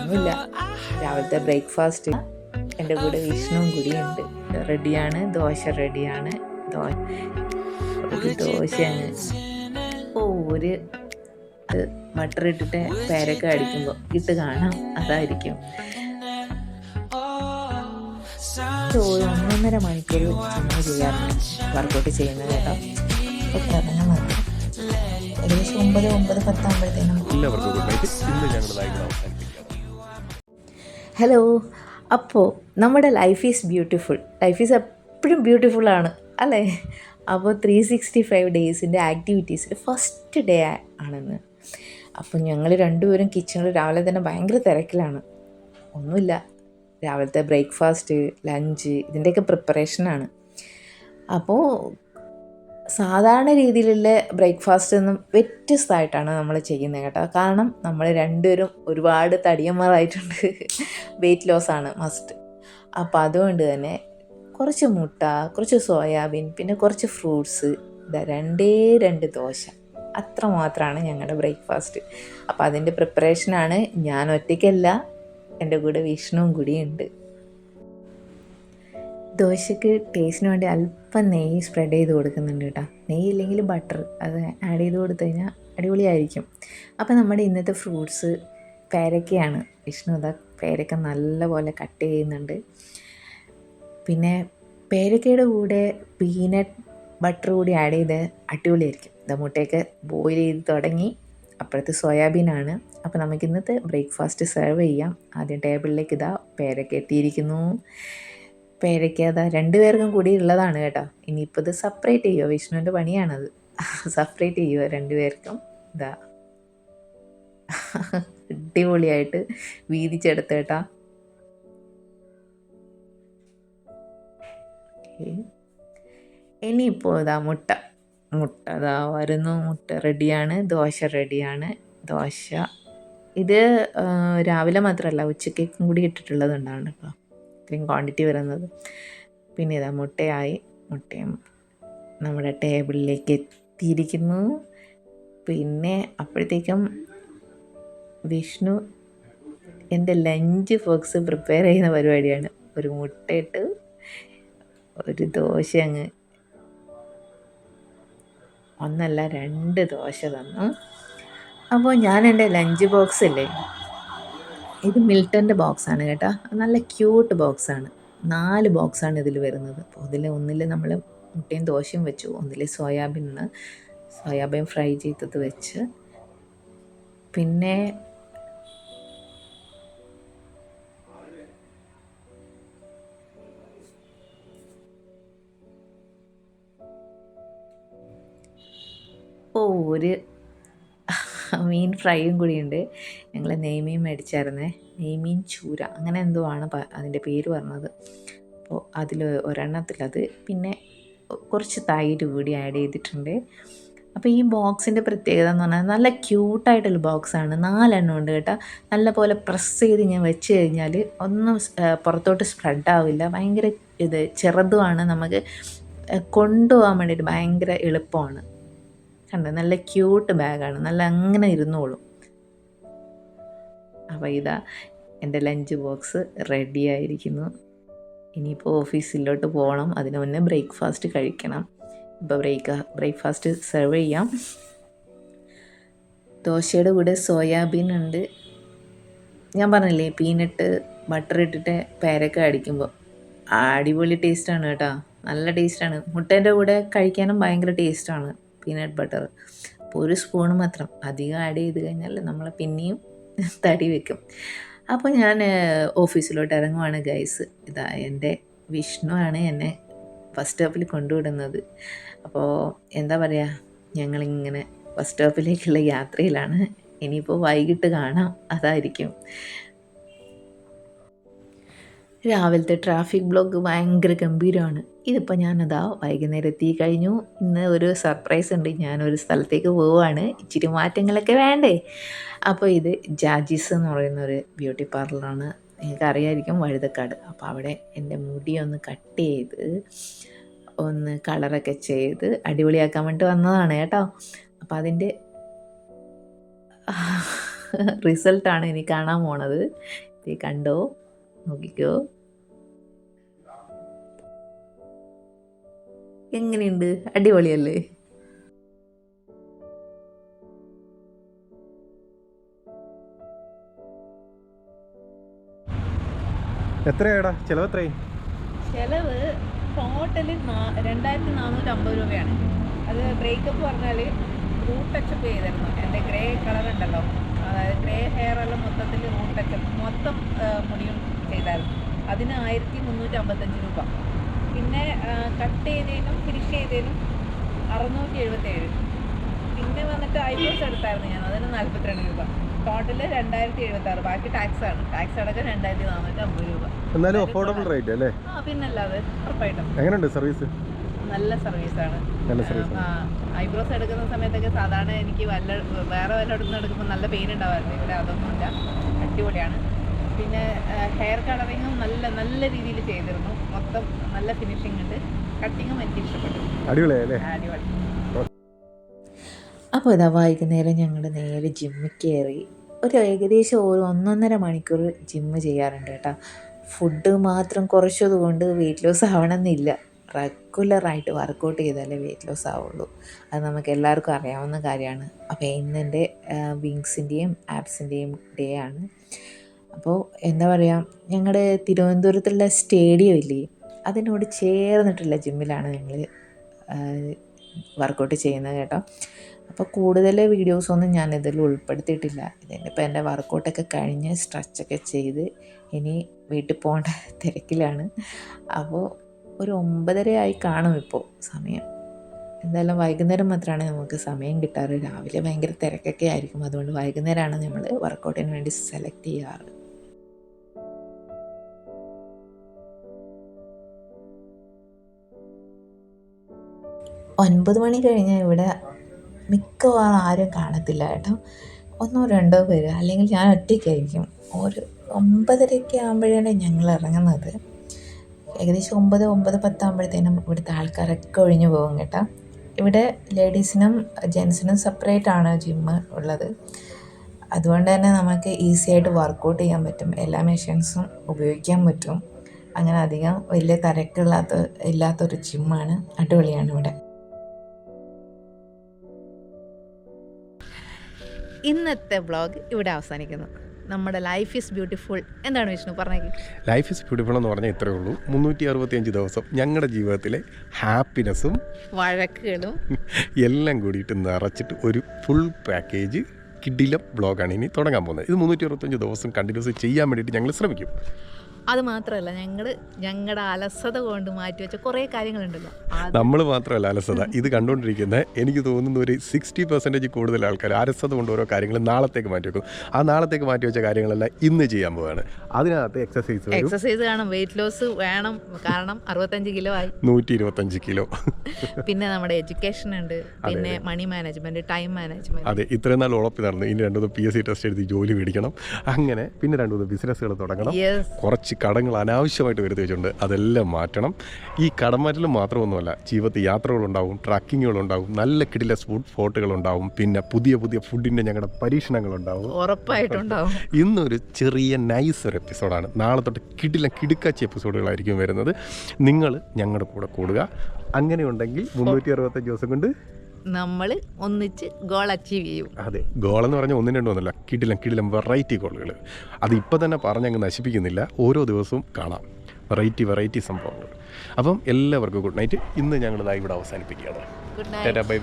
ഒന്നുമില്ല, രാവിലത്തെ ബ്രേക്ക്ഫാസ്റ്റ് എൻ്റെ കൂടെ വിഷ്ണുവും കൂടിയുണ്ട്. റെഡിയാണ്, ദോശ റെഡിയാണ്. ഒരു ദോശയാണ്. ഒരു ബട്ടർ ഇട്ടിട്ട് പേരൊക്കെ അടിക്കുമ്പോൾ ഇട്ട് കാണാം, അതായിരിക്കും. 1.5 മണിക്കൂർ ജിമ്മ് ചെയ്യാറുണ്ട്, വർക്കൗട്ട് ചെയ്യുന്നത് കേട്ടോ. അപ്പോൾ തുടങ്ങാൻ മതി. ഏകദേശം 9:10 ആകുമ്പോഴത്തേനും. ഹലോ. അപ്പോൾ നമ്മുടെ life is beautiful. Life is എപ്പോഴും ബ്യൂട്ടിഫുള്ളാണ് അല്ലേ? അപ്പോൾ 365 ഡേയ്സിൻ്റെ ആക്ടിവിറ്റീസിൽ ഫസ്റ്റ് ഡേ ആണെന്ന്. അപ്പോൾ ഞങ്ങൾ രണ്ടുപേരും കിച്ചണിൽ രാവിലെ തന്നെ ഭയങ്കര തിരക്കിലാണ്. ഒന്നുമില്ല, രാവിലത്തെ ബ്രേക്ക്ഫാസ്റ്റ്, ലഞ്ച്, ഇതിൻ്റെയൊക്കെ പ്രിപ്പറേഷനാണ്. അപ്പോൾ സാധാരണ രീതിയിലുള്ള ബ്രേക്ക്ഫാസ്റ്റ് ഒന്നും വ്യത്യസ്തമായിട്ടാണ് നമ്മൾ ചെയ്യുന്നത് കേട്ടോ. കാരണം നമ്മൾ രണ്ടുപേരും ഒരുപാട് തടിയന്മാരായിട്ടുണ്ട്. Wait ലോസാണ് must. അപ്പോൾ അതുകൊണ്ട് തന്നെ കുറച്ച് മുട്ട, കുറച്ച് സോയാബീൻ, പിന്നെ കുറച്ച് ഫ്രൂട്ട്സ്, രണ്ട് ദോശ, അത്ര മാത്രമാണ് ഞങ്ങളുടെ ബ്രേക്ക്ഫാസ്റ്റ്. അപ്പോൾ അതിൻ്റെ പ്രിപ്പറേഷനാണ്. ഞാൻ ഒറ്റയ്ക്കല്ല, എൻ്റെ കൂടെ വിഷ്ണുവും കൂടിയുണ്ട്. ദോശയ്ക്ക് ടേസ്റ്റിന് വേണ്ടി അല്പം നെയ്യ് സ്പ്രെഡ് ചെയ്ത് കൊടുക്കുന്നുണ്ട് കേട്ടോ. നെയ്യ് ഇല്ലെങ്കിൽ ബട്ടർ, അത് ആഡ് ചെയ്ത് കൊടുത്തു കഴിഞ്ഞാൽ അടിപൊളിയായിരിക്കും. അപ്പോൾ നമ്മുടെ ഇന്നത്തെ ഫ്രൂട്ട്സ് പേരയ്ക്കയാണ്. വിഷ്ണു അതാ പേരയ്ക്ക നല്ലപോലെ കട്ട് ചെയ്യുന്നുണ്ട്. പിന്നെ പേരയ്ക്കയുടെ കൂടെ പീനട്ട് ബട്ടർ കൂടി ആഡ് ചെയ്ത് അടിപൊളിയായിരിക്കും. മുട്ടയൊക്കെ ബോയിൽ ചെയ്ത് തുടങ്ങി. അപ്പോഴത്തെ സോയാബീനാണ്. അപ്പോൾ നമുക്ക് ഇന്നത്തെ ബ്രേക്ക്ഫാസ്റ്റ് സെർവ് ചെയ്യാം. ആദ്യം ടേബിളിലേക്ക് പേരയ്ക്ക എത്തിയിരിക്കുന്നു. പേരയ്ക്ക 2 പേർക്കും കൂടി ഉള്ളതാണ് കേട്ടോ. ഇനിയിപ്പോൾ ഇത് സെപ്പറേറ്റ് ചെയ്യുമോ, വിഷ്ണുവിൻ്റെ പണിയാണത്. സെപ്പറേറ്റ് ചെയ്യുമോ 2 പേർക്കും. അടിപൊളിയായിട്ട് വീതിച്ചെടുത്ത് കേട്ടോ. ഇനിയിപ്പോൾ മുട്ട വരുന്നു. മുട്ട റെഡിയാണ്. ദോശ റെഡിയാണ്. ദോശ ഇത് രാവിലെ മാത്രമല്ല, ഉച്ചക്കേക്കും കൂടി ഇട്ടിട്ടുള്ളതുണ്ടാണ് കേട്ടോ, ഇത്രയും ക്വാണ്ടിറ്റി വരുന്നത്. പിന്നെ മുട്ടയും നമ്മുടെ ടേബിളിലേക്ക് എത്തിയിരിക്കുന്നു. പിന്നെ അപ്പോഴത്തേക്കും വിഷ്ണു എൻ്റെ ലഞ്ച് ബോക്സ് പ്രിപ്പയർ ചെയ്യുന്ന പരിപാടിയാണ്. ഒരു മുട്ടയിട്ട് ഒരു ദോശ അങ്ങ് 2 ദോശ തന്നു. അപ്പോൾ ഞാൻ എൻ്റെ ലഞ്ച് ബോക്സ് ഇല്ലേ, ഇത് മിൽട്ടൻ്റെ ബോക്സാണ് കേട്ടോ. നല്ല ക്യൂട്ട് ബോക്സാണ്. 4 ബോക്സാണ് ഇതിൽ വരുന്നത്. അപ്പോൾ ഒന്നിൽ നമ്മൾ മുട്ടയും ദോശയും വെച്ചു, ഒന്നിൽ സോയാബീൻ ഫ്രൈ ചെയ്തത് വെച്ച്, പിന്നെ ഒരു മീൻ ഫ്രൈയും കൂടിയുണ്ട്. ഞങ്ങൾ നെയ്മീൻ മേടിച്ചായിരുന്നേ, നെയ്മീൻ ചൂര അങ്ങനെ എന്തോ ആണ് അതിൻ്റെ പേര് പറഞ്ഞത്. അപ്പോൾ അതിൽ ഒരെണ്ണത്തിലത്, പിന്നെ കുറച്ച് തൈര് കൂടി ആഡ് ചെയ്തിട്ടുണ്ട്. അപ്പോൾ ഈ ബോക്സിൻ്റെ പ്രത്യേകത എന്ന് പറഞ്ഞാൽ നല്ല ക്യൂട്ടായിട്ടുള്ള ബോക്സാണ്. 4 എണ്ണം ഉണ്ട് കേട്ടോ. നല്ല പോലെ പ്രസ് ചെയ്ത് ഞാൻ വെച്ച് കഴിഞ്ഞാൽ ഒന്നും പുറത്തോട്ട് സ്പ്രെഡ് ആവില്ല. ഭയങ്കര ചെറുതുമാണ്, നമുക്ക് കൊണ്ടുപോകാൻ വേണ്ടിയിട്ട് ഭയങ്കര എളുപ്പമാണ്. കണ്ടോ, നല്ല ക്യൂട്ട് ബാഗാണ്, നല്ല അങ്ങനെ ഇരുന്നോളും. അപ്പോൾ എൻ്റെ ലഞ്ച് ബോക്സ് റെഡി ആയിരിക്കുന്നു. ഇനിയിപ്പോൾ ഓഫീസിലോട്ട് പോകണം, അതിന് മുന്നേ ബ്രേക്ക്ഫാസ്റ്റ് കഴിക്കണം. ഇപ്പോൾ ബ്രേക്ക്ഫാസ്റ്റ് സെർവ് ചെയ്യാം. ദോശയുടെ കൂടെ സോയാബീൻ ഉണ്ട്. ഞാൻ പറഞ്ഞില്ലേ, പീനട്ട് ബട്ടർ ഇട്ടിട്ട് പേരൊക്കെ അടിക്കുമ്പോൾ അടിപൊളി ടേസ്റ്റാണ് കേട്ടോ, നല്ല ടേസ്റ്റാണ്. മുട്ടേൻ്റെ കൂടെ കഴിക്കാനും ഭയങ്കര ടേസ്റ്റാണ് പീനട്ട് ബട്ടർ. അപ്പോൾ 1 സ്പൂൺ മാത്രം, അധികം ആഡ് ചെയ്ത് കഴിഞ്ഞാൽ നമ്മൾ പിന്നെയും തടി വെക്കും. അപ്പോൾ ഞാൻ ഓഫീസിലോട്ട് ഇറങ്ങുവാണ് ഗൈസ്. എൻ്റെ വിഷ്ണു ആണ് എന്നെ ബസ് സ്റ്റോപ്പിൽ കൊണ്ടുവിടുന്നത്. അപ്പോൾ എന്താ പറയുക, ഞങ്ങളിങ്ങനെ ബസ് സ്റ്റോപ്പിലേക്കുള്ള യാത്രയിലാണ്. ഇനിയിപ്പോൾ വൈകിട്ട് കാണാം, അതായിരിക്കും. രാവിലത്തെ ട്രാഫിക് ബ്ലോക്ക് ഭയങ്കര ഗംഭീരമാണ്. ഇതിപ്പോൾ വൈകുന്നേരം എത്തി കഴിഞ്ഞു. ഇന്ന് ഒരു സർപ്രൈസ് ഉണ്ട്, ഞാനൊരു സ്ഥലത്തേക്ക് പോവുകയാണ്. ഇച്ചിരി മാറ്റങ്ങളൊക്കെ വേണ്ടേ. അപ്പോൾ ഇത് ജാജിസ് എന്ന് പറയുന്നൊരു ബ്യൂട്ടി പാർലറാണ്. നിങ്ങൾക്കറിയായിരിക്കും, വഴുതക്കാട്. അപ്പോൾ അവിടെ എൻ്റെ മുടി ഒന്ന് കട്ട് ചെയ്ത് ഒന്ന് കളറൊക്കെ ചെയ്ത് അടിപൊളിയാക്കാൻ വേണ്ടി വന്നതാണ് കേട്ടോ. അപ്പോൾ അതിൻ്റെ റിസൾട്ടാണ് ഇനി കാണാൻ പോണത്. ഇത് കണ്ടോ, നോക്കിക്കോ എങ്ങനെയുണ്ട്, അടിപൊളിയല്ലേ? എത്രയാടാ ചിലവ്? എത്രയായി ചിലവ്? ടോട്ടൽ 2450 രൂപയാണ്. അത് ബ്രേക്കപ്പ് പറഞ്ഞാൽ റൂട്ട് ടച്ചപ്പ് ചെയ്തിരുന്നു. എൻ്റെ ഗ്രേ കളർ ഉണ്ടല്ലോ, അതായത് ഗ്രേ ഹെയർ എല്ലാം മൊത്തത്തിൽ റൂട്ട് ടച്ചപ്പ് മൊത്തം മുടിയും ചെയ്തായിരുന്നു. അതിന് 1355 രൂപ. പിന്നെ കട്ട് ചെയ്തതിനും ഫിനിഷ് ചെയ്തതിനും 677. പിന്നെ വന്നിട്ട് ഐബ്രോസ് എടുത്തായിരുന്നു ഞാൻ, അതിന് 42 രൂപ. ടോട്ടൽ 2076. ബാക്കി ടാക്സ് ആണ്. ടാക്സ് അടക്കം 2450 രൂപ. എന്നാലും അഫോർഡബിൾ റേറ്റ് അല്ലേ? പിന്നല്ലാതെ ഉറപ്പായിട്ടും. എങ്ങനെയുണ്ട് സർവീസ്? നല്ല സർവീസാണ്. ഐബ്രോസ് എടുക്കുന്ന സമയത്തൊക്കെ സാധാരണ എനിക്ക് വേറെ വല്ലയിടത്തുനിന്ന് എടുക്കുമ്പോൾ നല്ല പെയിൻ ഉണ്ടാവാറുണ്ട്. ഇവിടെ അതൊന്നുമില്ല, അടിപൊളിയാണ്. പിന്നെ ഹെയർ കളറിങ്ങും നല്ല രീതിയിൽ ചെയ്തിരുന്നു. മൊത്തം നല്ല ഫിനിഷിംഗ് ഉണ്ട്. കട്ടിങ്ങും എനിക്ക് ഇഷ്ടപ്പെട്ടു. അടിപൊളിയല്ലേ? അടിപൊളി. അപ്പോൾ ഇതാ വൈകുന്നേരം ഞങ്ങൾ നേരെ ജിമ്മിൽ കയറി. ഏകദേശം 1.5 മണിക്കൂർ ജിമ്മ് ചെയ്യാറുണ്ട് കേട്ടോ. ഫുഡ് മാത്രം കുറച്ചത് കൊണ്ട് വെയിറ്റ് ലോസ് ആവണമെന്നില്ല. റെഗുലറായിട്ട് വർക്കൗട്ട് ചെയ്താലേ വെയിറ്റ് ലോസ് ആവുള്ളൂ. അത് നമുക്ക് എല്ലാവർക്കും അറിയാവുന്ന കാര്യമാണ്. അപ്പോൾ ഇന്നെൻ്റെ വിങ്സിൻ്റെയും ആപ്സിൻ്റെയും ഡേ ആണ്. അപ്പോൾ എന്താ പറയുക, ഞങ്ങളുടെ തിരുവനന്തപുരത്തുള്ള സ്റ്റേഡിയം ഇല്ലേ, അതിനോട് ചേർന്നിട്ടുള്ള ജിമ്മിലാണ് ഞങ്ങൾ വർക്കൗട്ട് ചെയ്യുന്നത് കേട്ടോ. അപ്പോൾ കൂടുതൽ വീഡിയോസൊന്നും ഞാനിതിൽ ഉൾപ്പെടുത്തിയിട്ടില്ല. ഇതിനിപ്പോൾ എൻ്റെ വർക്കൗട്ടൊക്കെ കഴിഞ്ഞ് സ്ട്രെച്ചൊക്കെ ചെയ്ത് ഇനി വീട്ടിൽ പോകേണ്ട തിരക്കിലാണ്. അപ്പോൾ ഒരു 9:30 ആയി കാണും ഇപ്പോൾ സമയം. എന്തായാലും വൈകുന്നേരം മാത്രമാണ് നമുക്ക് സമയം കിട്ടാറ്. രാവിലെ ഭയങ്കര തിരക്കൊക്കെ ആയിരിക്കും. അതുകൊണ്ട് വൈകുന്നേരമാണ് നമ്മൾ വർക്കൗട്ടിന് വേണ്ടി സെലക്ട് ചെയ്യാറ്. ഒൻപത് മണി കഴിഞ്ഞാൽ ഇവിടെ മിക്കവാറും ആരും കാണത്തില്ല കേട്ടോ. 1-2 പേര്, അല്ലെങ്കിൽ ഞാൻ ഒറ്റയ്ക്കായിരിക്കും. ഒരു 9:30 ആകുമ്പോഴാണ് ഞങ്ങൾ ഇറങ്ങുന്നത്. ഏകദേശം 9-9:10 ആകുമ്പോഴത്തേനും ഇവിടുത്തെ ആൾക്കാരൊക്കെ ഒഴിഞ്ഞു പോകും കേട്ടോ. ഇവിടെ ലേഡീസിനും ജെൻസിനും സെപ്പറേറ്റ് ആണ് ജിമ്മ് ഉള്ളത്. അതുകൊണ്ട് തന്നെ നമുക്ക് ഈസി ആയിട്ട് വർക്കൗട്ട് ചെയ്യാൻ പറ്റും. എല്ലാ മെഷീൻസും ഉപയോഗിക്കാൻ പറ്റും. അങ്ങനെ അധികം വലിയ ഇല്ലാത്തൊരു ജിമ്മാണ്. അടിപൊളിയാണ് ഇവിടെ. ഇന്നത്തെ വ്ളോഗ് ഇവിടെ അവസാനിക്കുന്നു. നമ്മുടെ ലൈഫ് ഈസ് ബ്യൂട്ടിഫുൾ എന്താണ് വിഷ്ണു പറഞ്ഞേക്ക്? ലൈഫ് ഈസ് ബ്യൂട്ടിഫുൾ എന്ന് പറഞ്ഞാൽ ഇത്രയേ ഉള്ളൂ. 365 ദിവസം ഞങ്ങളുടെ ജീവിതത്തിലെ ഹാപ്പിനെസ്സും വഴക്കുകളും എല്ലാം കൂടിയിട്ട് നിറച്ചിട്ട് ഒരു ഫുൾ പാക്കേജ് കിടിലം വ്ളോഗാണ് ഇനി തുടങ്ങാൻ പോകുന്നത്. ഇത് 365 ദിവസം കണ്ടിന്യൂസ് ചെയ്യാൻ വേണ്ടിയിട്ട് ഞങ്ങൾ ശ്രമിക്കും. അത് മാത്രമല്ല, ഞങ്ങളുടെ അലസത കൊണ്ട് മാറ്റിവെച്ച കുറേ കാര്യങ്ങളുണ്ടല്ലോ. നമ്മൾ മാത്രമല്ല അലസത, ഇത് കണ്ടുകൊണ്ടിരിക്കുന്ന എനിക്ക് തോന്നുന്ന ഒരു 60% കൂടുതൽ ആൾക്കാർ അലസത കൊണ്ട് ഓരോ കാര്യങ്ങൾ നാളത്തേക്ക് മാറ്റിവെക്കും. ആ നാളത്തേക്ക് മാറ്റിവെച്ച കാര്യങ്ങളെല്ലാം ഇന്ന് ചെയ്യാൻ പോവുകയാണ്. അതിനകത്ത് എക്സസൈസ് വേണം, വെയിറ്റ് ലോസ് വേണം. കാരണം 65 കിലോ ആയി, 125 കിലോ. പിന്നെ നമ്മുടെ എഡ്യൂക്കേഷൻ ഉണ്ട്, പിന്നെ മണി മാനേജ്മെന്റ്, ടൈം മാനേജ്മെന്റ്. അതെ, ഇത്രയും നാൾ ഉളപ്പി നടന്നു. ഇനി 2 PSC ടെസ്റ്റ് എഴുതി ജോലി മേടിക്കണം. അങ്ങനെ പിന്നെ 2 ബിസിനസ്സുകൾ തുടങ്ങണം. കുറച്ച് കടങ്ങൾ അനാവശ്യമായിട്ട് വരുത്തി വെച്ചിട്ടുണ്ട്, അതെല്ലാം മാറ്റണം. ഈ കടം മാറ്റലും മാത്രമൊന്നുമല്ല, ജീവിതത്തിൽ യാത്രകളുണ്ടാവും, ട്രക്കിങ്ങുകളുണ്ടാവും, നല്ല കിടില സ്പോട്ടുകളുണ്ടാവും, പിന്നെ പുതിയ ഫുഡിൻ്റെ ഞങ്ങളുടെ പരീക്ഷണങ്ങളുണ്ടാവും, ഉറപ്പായിട്ടുണ്ടാവും. ഇന്നൊരു ചെറിയ നൈസ് ഒരു എപ്പിസോഡാണ്. നാളെ തൊട്ട് കിടിലച്ചി എപ്പിസോഡുകളായിരിക്കും വരുന്നത്. നിങ്ങൾ ഞങ്ങളുടെ കൂടെ കൂടുക. അങ്ങനെയുണ്ടെങ്കിൽ 365 ദിവസം കൊണ്ട് നമ്മൾ ഒന്നിച്ച് ഗോൾ അച്ചീവ് ചെയ്യും. അതെ, ഗോളെന്ന് പറഞ്ഞാൽ 1-2 ഒന്നുമല്ല, കിടിലം വെറൈറ്റി ഗോളുകൾ. അത് ഇപ്പം തന്നെ പറഞ്ഞങ്ങ് നശിപ്പിക്കുന്നില്ല, ഓരോ ദിവസവും കാണാം വെറൈറ്റി സംഭവങ്ങൾ. അപ്പം എല്ലാവർക്കും ഗുഡ് നൈറ്റ്. ഇന്ന് ഞങ്ങളിതായി ഇവിടെ അവസാനിപ്പിക്കുകയാണ്. Good night. Bye bye.